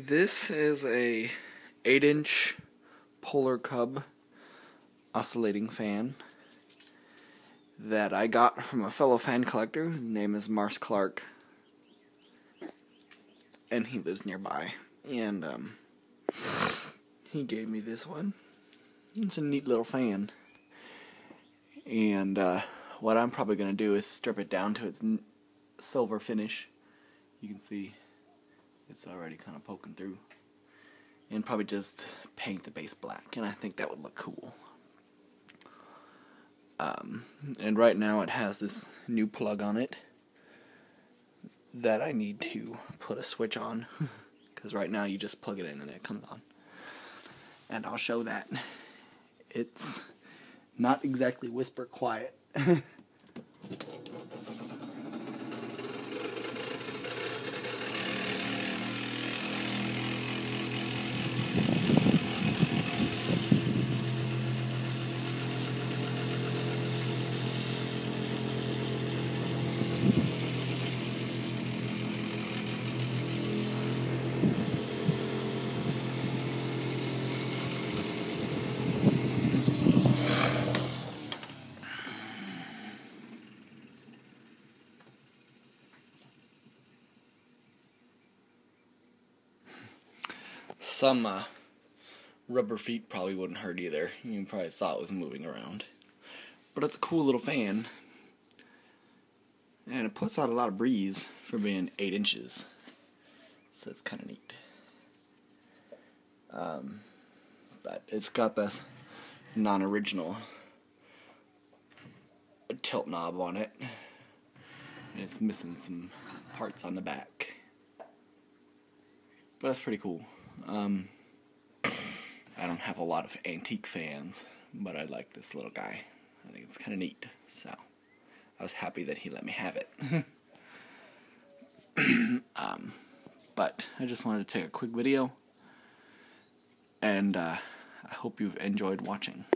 This is a 8-inch Polar Cub oscillating fan that I got from a fellow fan collector. His name is Mars Clark, and he lives nearby. And he gave me this one. It's a neat little fan. And what I'm probably going to do is strip it down to its silver finish. You can see it's already kind of poking through. And probably just paint the base black, and I think that would look cool. And right now it has this new plug on it that I need to put a switch on, because right now you just plug it in and it comes on. And I'll show that. It's not exactly whisper quiet. Some rubber feet probably wouldn't hurt either. You probably saw it was moving around. But it's a cool little fan. And it puts out a lot of breeze for being 8 inches. So it's kind of neat. But it's got the non-original tilt knob on it. And it's missing some parts on the back. But that's pretty cool. I don't have a lot of antique fans, but I like this little guy. I think it's kind of neat, so I was happy that he let me have it. But I just wanted to take a quick video, and I hope you've enjoyed watching.